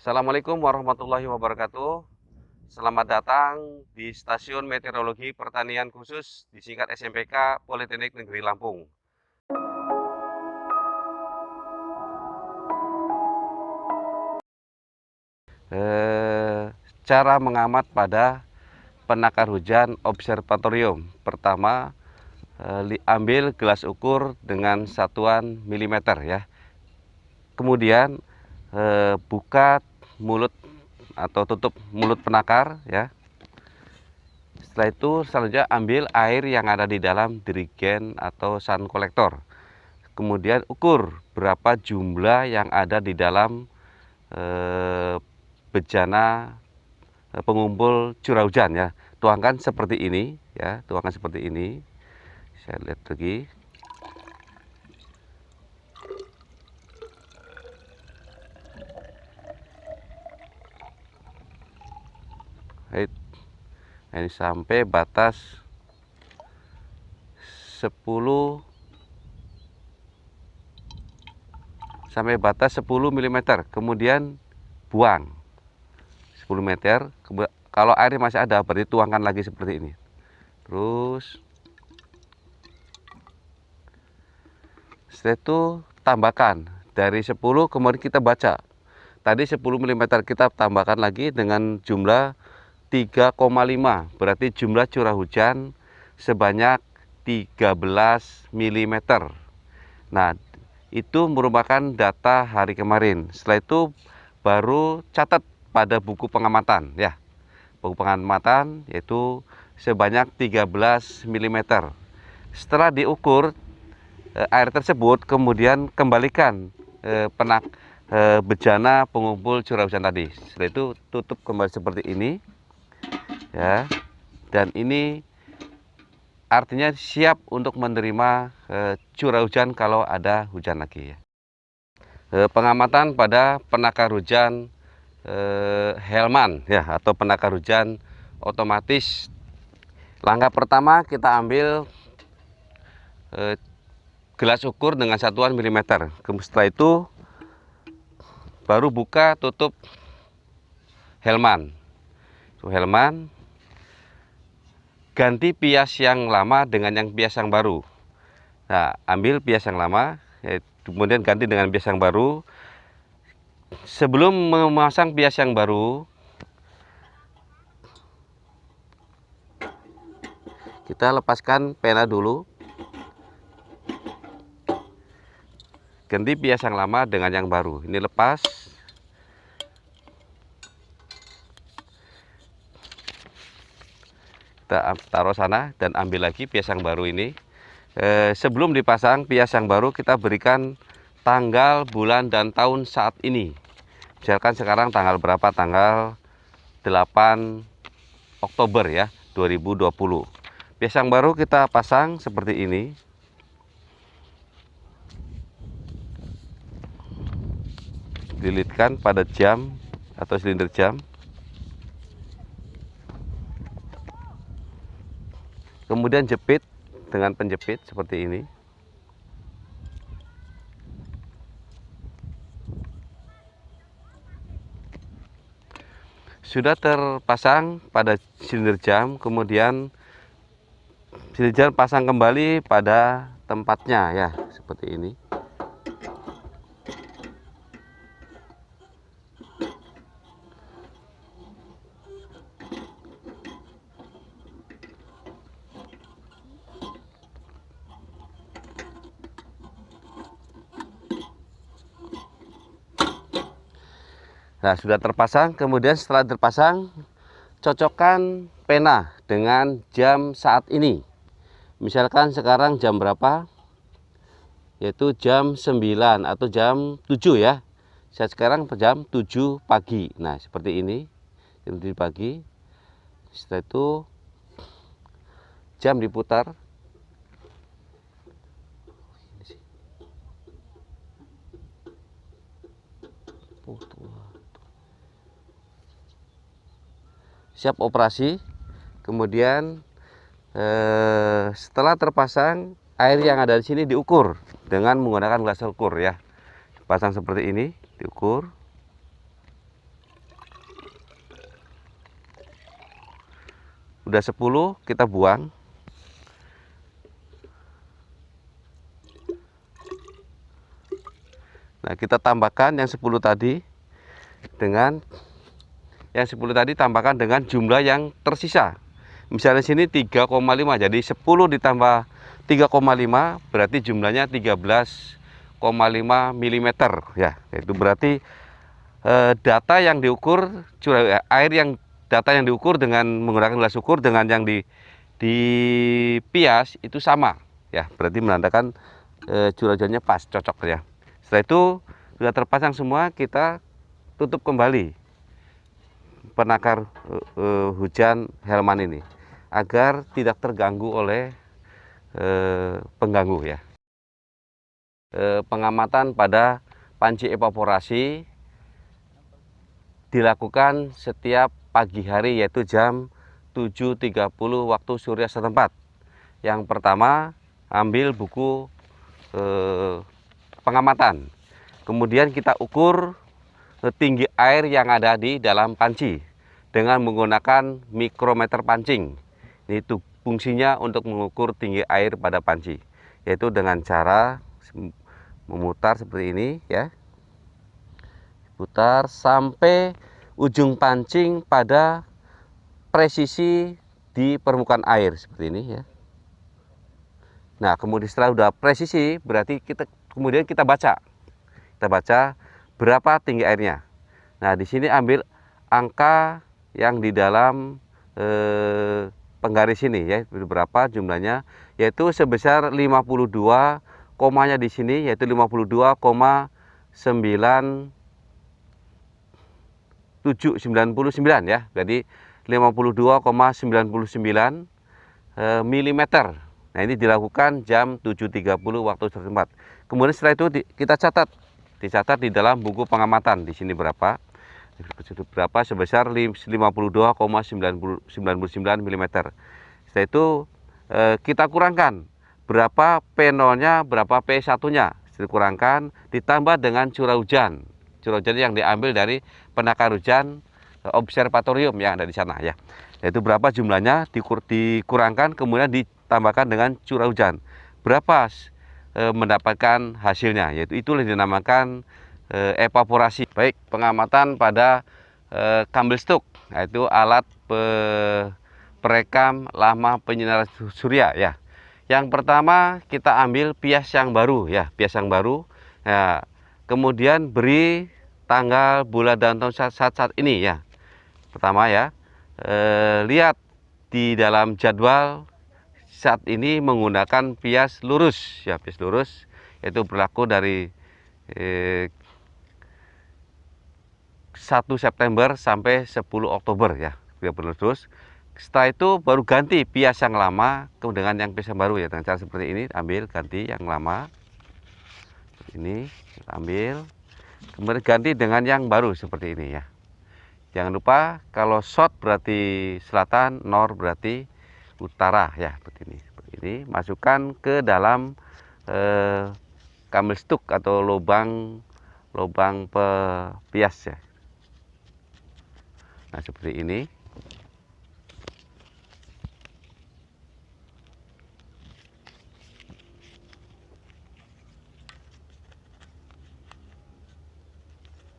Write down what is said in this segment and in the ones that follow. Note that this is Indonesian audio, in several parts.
Assalamualaikum warahmatullahi wabarakatuh. Selamat datang di Stasiun Meteorologi Pertanian Khusus disingkat SMPK Politeknik Negeri Lampung. Cara mengamat pada penakar hujan observatorium. Pertama, ambil gelas ukur dengan satuan milimeter ya. Kemudian buka mulut atau tutup mulut penakar ya. Setelah itu selanjutnya ambil air yang ada di dalam dirigen atau sun collector. Kemudian ukur berapa jumlah yang ada di dalam bejana pengumpul curah hujan ya. Tuangkan seperti ini ya, tuangkan seperti ini. Saya lihat lagi. Baik. Ini sampai batas 10 mm, kemudian buang 10 meter. Kalau air masih ada berarti tuangkan lagi seperti ini. Terus setelah itu tambahkan dari 10, kemudian kita baca. Tadi 10 mm kita tambahkan lagi dengan jumlah 3,5, berarti jumlah curah hujan sebanyak 13 mm. Nah, itu merupakan data hari kemarin. Setelah itu baru catat pada buku pengamatan ya. Buku pengamatan yaitu sebanyak 13 mm. Setelah diukur air tersebut, kemudian kembalikan bejana pengumpul curah hujan tadi. Setelah itu tutup kembali seperti ini ya. Dan ini artinya siap untuk menerima curah hujan kalau ada hujan lagi ya. Pengamatan pada penakar hujan Hellman ya, atau penakar hujan otomatis. Langkah pertama kita ambil gelas ukur dengan satuan milimeter. Setelah itu baru buka tutup Hellman. Hellman, ganti pias yang lama dengan yang pias yang baru. Nah, ambil pias yang lama, kemudian ganti dengan pias yang baru. Sebelum memasang pias yang baru, kita lepaskan pena dulu. Ganti pias yang lama dengan yang baru. Ini lepas. Kita taruh sana dan ambil lagi pias yang baru ini. Sebelum dipasang pias yang baru, kita berikan tanggal, bulan, dan tahun saat ini. Misalkan sekarang tanggal berapa? Tanggal 8 Oktober ya, 2020. Pias yang baru kita pasang seperti ini. Lilitkan pada jam atau silinder jam. Kemudian jepit dengan penjepit seperti ini. Sudah terpasang pada silinder jam, kemudian silinder jam pasang kembali pada tempatnya ya, seperti ini. Nah, sudah terpasang. Kemudian setelah terpasang, cocokkan pena dengan jam saat ini. Misalkan sekarang jam berapa? Yaitu jam 9 atau jam 7 ya. Saya sekarang jam 7 pagi. Nah, seperti ini. Jam 7 pagi. Setelah itu jam diputar. Siap operasi. Kemudian setelah terpasang, air yang ada di sini diukur dengan menggunakan gelas ukur ya. Pasang seperti ini, diukur. udah 10 kita buang. Nah, kita tambahkan yang 10 tadi dengan yang 10 tadi tambahkan dengan jumlah yang tersisa. Misalnya sini 3,5, jadi 10 ditambah 3,5 berarti jumlahnya 13,5 mm ya. Itu berarti data yang diukur curah air yang data yang diukur dengan menggunakan gelas ukur dengan yang di pias itu sama ya. Berarti menandakan curah hujannya pas, cocok ya. Setelah itu sudah terpasang semua, kita tutup kembali penakar hujan Hellman ini agar tidak terganggu oleh pengganggu ya. Pengamatan pada panci evaporasi dilakukan setiap pagi hari, yaitu jam 7.30 waktu surya setempat. Yang pertama, ambil buku pengamatan, kemudian kita ukur tinggi air yang ada di dalam panci dengan menggunakan mikrometer pancing. Ini tuh fungsinya untuk mengukur tinggi air pada panci, yaitu dengan cara memutar seperti ini ya. Putar sampai ujung pancing pada presisi di permukaan air seperti ini ya. Nah, kemudian setelah udah presisi, berarti kemudian kita baca berapa tinggi airnya. Nah, di sini ambil angka yang di dalam penggaris ini ya, berapa jumlahnya, yaitu sebesar 52, komanya di sini yaitu 52,799 ya. Jadi 52,99 mm. Nah, ini dilakukan jam 7.30 waktu setempat. Kemudian setelah itu kita dicatat di dalam buku pengamatan. Di sini berapa sebesar 52,99 mm. Setelah itu kita kurangkan berapa P0-nya, berapa P1-nya, dikurangkan ditambah dengan curah hujan yang diambil dari penakar hujan observatorium yang ada di sana ya. Yaitu berapa jumlahnya dikurangkan, kemudian ditambahkan dengan curah hujan. Berapa mendapatkan hasilnya, yaitu itulah dinamakan evaporasi. Baik, pengamatan pada Candlestick, yaitu alat perekam lama penyinaran surya ya. Yang pertama kita ambil pias yang baru ya, pias yang baru. Nah, kemudian beri tanggal, bulan dan tahun saat ini ya. Pertama ya, lihat di dalam jadwal saat ini menggunakan pias lurus ya, pias lurus, yaitu berlaku dari 1 September sampai 10 Oktober ya, terus. Setelah itu baru ganti pias yang lama dengan yang pias yang baru ya, dengan cara seperti ini. Ambil, ganti yang lama ini, ambil, kemudian ganti dengan yang baru seperti ini ya. Jangan lupa kalau south berarti selatan, north berarti utara ya, seperti ini. Masukkan ke dalam Candlestick atau lubang pias ya. Nah, seperti ini.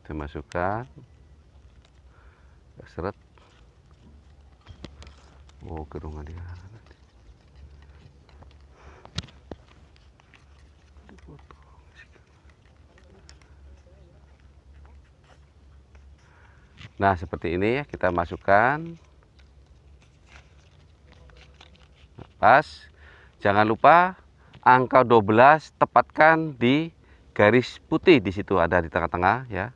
Dimasukkan, seret. Oh, kerungan dia. Nah, seperti ini ya, kita masukkan. Pas. Jangan lupa angka 12 tepatkan di garis putih, di situ ada di tengah-tengah ya.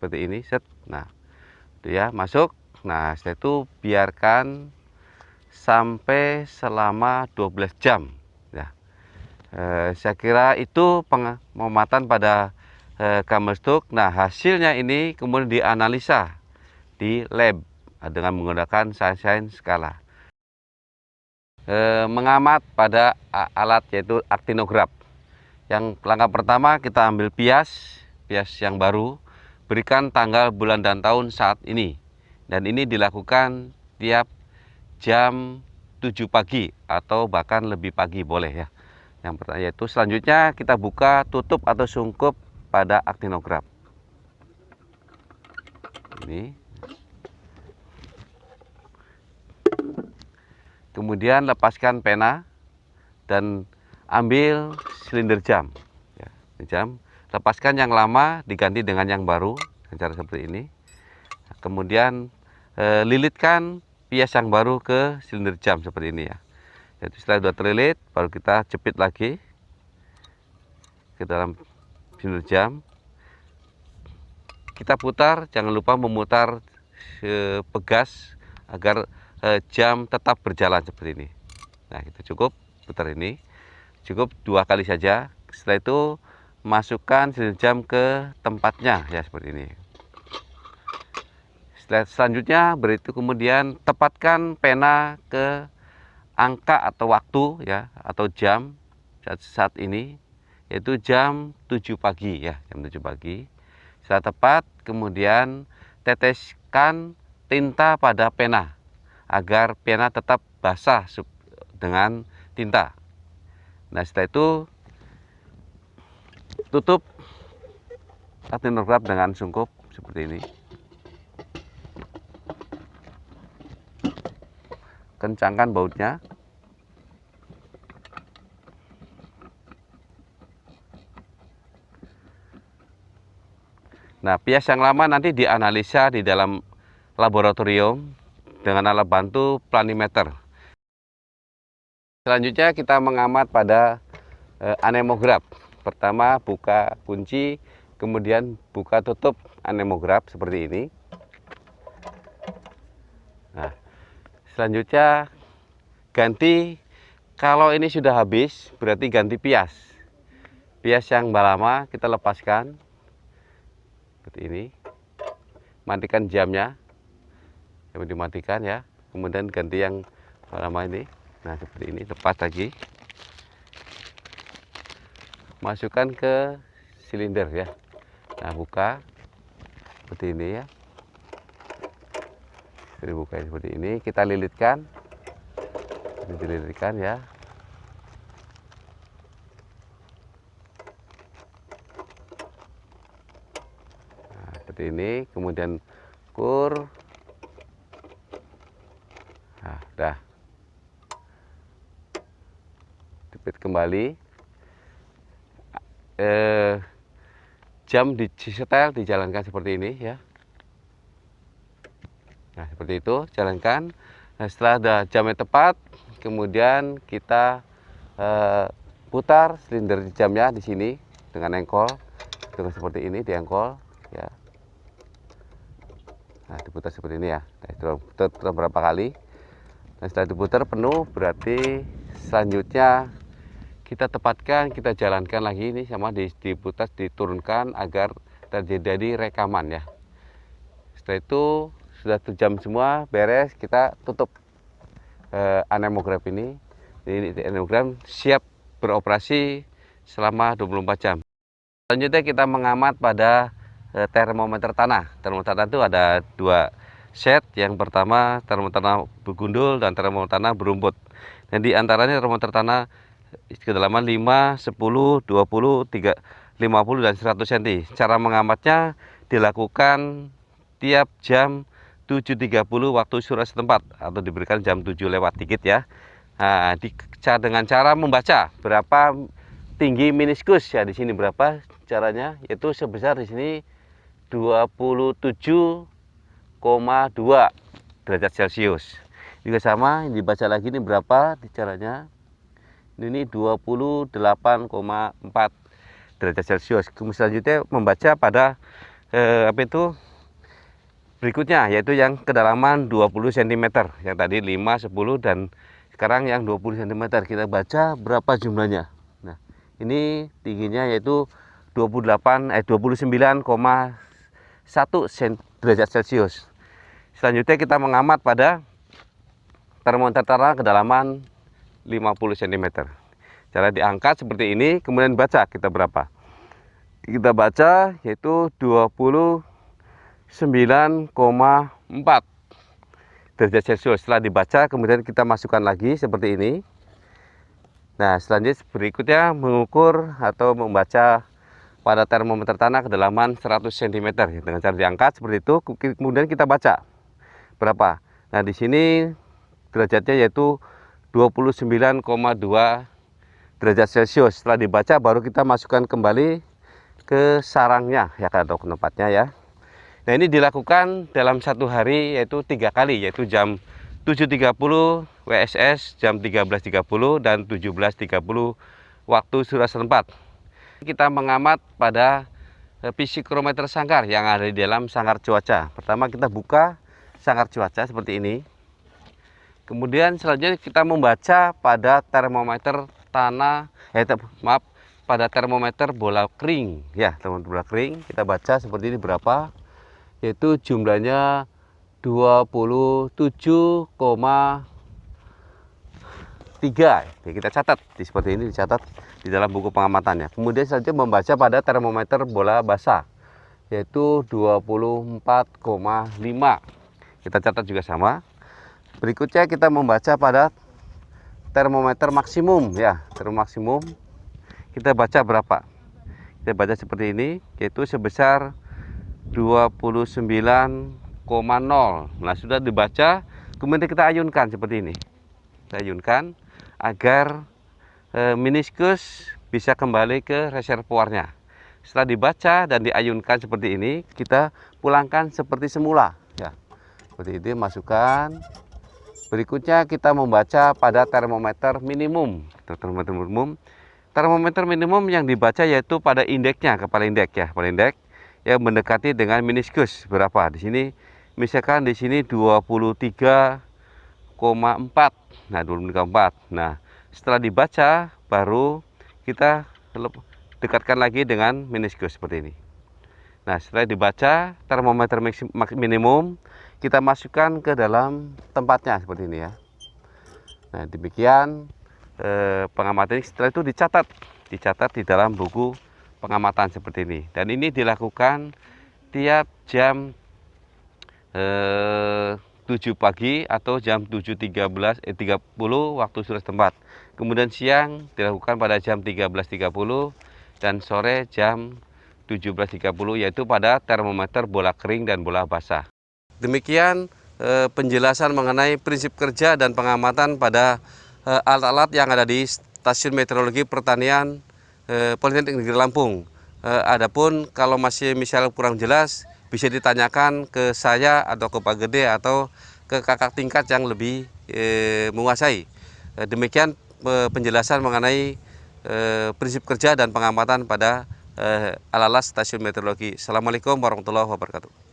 Seperti ini, set. Nah, itu ya, masuk. Nah, setelah itu biarkan sampai selama 12 jam ya. Saya kira itu pengamatan pada Candlestick. Nah, hasilnya ini kemudian dianalisa di lab dengan menggunakan sains skala. Mengamat pada alat yaitu aktinograf. Yang langkah pertama kita ambil pias yang baru, berikan tanggal, bulan dan tahun saat ini, dan ini dilakukan tiap jam 7 pagi atau bahkan lebih pagi boleh ya. Yang pertama yaitu selanjutnya kita buka tutup atau sungkup pada aktinograf. Ini. Kemudian lepaskan pena dan ambil silinder jam. Ya, jam. Lepaskan yang lama diganti dengan yang baru dengan cara seperti ini. Kemudian lilitkan pias yang baru ke silinder jam seperti ini ya. Jadi setelah sudah terlilit, baru kita jepit lagi ke dalam silinder jam. Kita putar, jangan lupa memutar pegas agar jam tetap berjalan seperti ini. Nah, kita cukup putar ini, cukup 2 kali saja. Setelah itu masukkan silinder jam ke tempatnya ya seperti ini. Selanjutnya berikut kemudian tepatkan pena ke angka atau waktu ya atau jam saat ini, yaitu jam 7 pagi ya, jam 7 pagi. Setelah tepat kemudian teteskan tinta pada pena agar pena tetap basah dengan tinta. Nah, setelah itu tutup aktinograf dengan sungkup seperti ini. Kencangkan bautnya. Nah, pias yang lama nanti dianalisa di dalam laboratorium dengan alat bantu planimeter. Selanjutnya kita mengamat pada anemograf. Pertama buka kunci, kemudian buka tutup anemograf seperti ini. Nah, selanjutnya ganti, kalau ini sudah habis berarti ganti pias. Pias yang lama kita lepaskan seperti ini. Matikan jamnya, dimatikan ya. Kemudian ganti yang lama ini. Nah, seperti ini, lepas lagi. Masukkan ke silinder ya. Nah, buka seperti ini ya. Dibuka seperti ini, kita lilitkan. Dililitkan ya. Nah, seperti ini, kemudian ukur. Nah, udah. Jepit kembali. Jam disetel, dijalankan seperti ini ya. Nah, seperti itu, jalankan. Nah, setelah ada jamnya tepat, kemudian kita putar silinder jamnya di sini dengan engkol, dengan seperti ini, diengkol ya. Nah, diputar seperti ini ya. Nah, putar berapa kali. Nah, setelah diputar penuh, berarti selanjutnya kita tepatkan, kita jalankan lagi ini sama diputar, diturunkan agar terjadi rekaman ya. Setelah itu sudah jam semua beres, kita tutup anemograf ini. Ini anemograf siap beroperasi selama 24 jam. Selanjutnya kita mengamat pada termometer tanah. Termometer tanah itu ada 2 set. Yang pertama termometer tanah bergundul dan termometer tanah berumput. Dan di antaranya termometer tanah kedalaman 5, 10, 20, 50 dan 100 cm. Cara mengamatnya dilakukan tiap jam 7.30 waktu surat setempat atau diberikan jam 7 lewat dikit ya. Nah, dengan cara membaca berapa tinggi meniskus ya, di sini berapa caranya, yaitu sebesar di sini 27,2 derajat Celcius. Juga sama, dibaca lagi ini berapa di caranya. Ini 28,4 derajat Celcius. Kemudian selanjutnya membaca pada berikutnya, yaitu yang kedalaman 20 cm. Yang tadi 5, 10 dan sekarang yang 20 cm. Kita baca berapa jumlahnya. Nah, ini tingginya yaitu 29,1 derajat Celcius. Selanjutnya kita mengamat pada termometer tanah kedalaman 50 cm. Cara diangkat seperti ini, kemudian baca kita berapa. Kita baca yaitu 29,4. derajat Celcius. Setelah dibaca, kemudian kita masukkan lagi seperti ini. Nah, selanjutnya berikutnya mengukur atau membaca pada termometer tanah kedalaman 100 cm dengan cara diangkat seperti itu. Kemudian kita baca berapa. Nah, di sini derajatnya yaitu 29,2 derajat Celcius. Setelah dibaca baru kita masukkan kembali ke sarangnya ya, atau ke tempatnya ya. Nah, ini dilakukan dalam satu hari yaitu 3 kali, yaitu jam 7.30 WSS, jam 13.30 dan 17.30 waktu Suria setempat. Kita mengamat pada psikrometer sangkar yang ada di dalam sangkar cuaca. Pertama kita buka sangkar cuaca seperti ini. Kemudian selanjutnya kita membaca pada termometer tanah, pada termometer bola kering ya, termometer bola kering. Kita baca seperti ini berapa, yaitu jumlahnya 27,3. Kita catat seperti ini, dicatat di dalam buku pengamatannya. Kemudian selanjutnya membaca pada termometer bola basah, yaitu 24,5. Kita catat juga sama. Berikutnya kita membaca pada termometer maksimum ya, termometer maksimum. Kita baca berapa? Kita baca seperti ini, yaitu sebesar 29,0. Nah, sudah dibaca, kemudian kita ayunkan seperti ini. Kita ayunkan agar meniskus bisa kembali ke reservoirnya. Setelah dibaca dan diayunkan seperti ini, kita pulangkan seperti semula ya. Seperti ini, masukkan. Berikutnya kita membaca pada termometer minimum. Termometer minimum yang dibaca yaitu pada indeksnya, kepala indeks ya, kepala indeks yang mendekati dengan meniskus berapa. Di sini misalkan di sini 23,4. Nah, 23,4. Nah, setelah dibaca baru kita dekatkan lagi dengan meniskus seperti ini. Nah, setelah dibaca termometer minimum, kita masukkan ke dalam tempatnya seperti ini ya. Nah, demikian pengamatan ini. Setelah itu dicatat di dalam buku pengamatan seperti ini. Dan ini dilakukan tiap jam 7 pagi atau jam 7.30 waktu Suria setempat. Kemudian siang dilakukan pada jam 13.30 dan sore jam 17.30, yaitu pada termometer bola kering dan bola basah. Demikian penjelasan mengenai prinsip kerja dan pengamatan pada alat-alat yang ada di Stasiun Meteorologi Pertanian Politeknik Negeri Lampung. Adapun kalau masih misalnya kurang jelas, bisa ditanyakan ke saya atau ke Pak Gede atau ke kakak tingkat yang lebih menguasai. Demikian penjelasan mengenai prinsip kerja dan pengamatan pada alat-alat Stasiun Meteorologi. Assalamualaikum warahmatullahi wabarakatuh.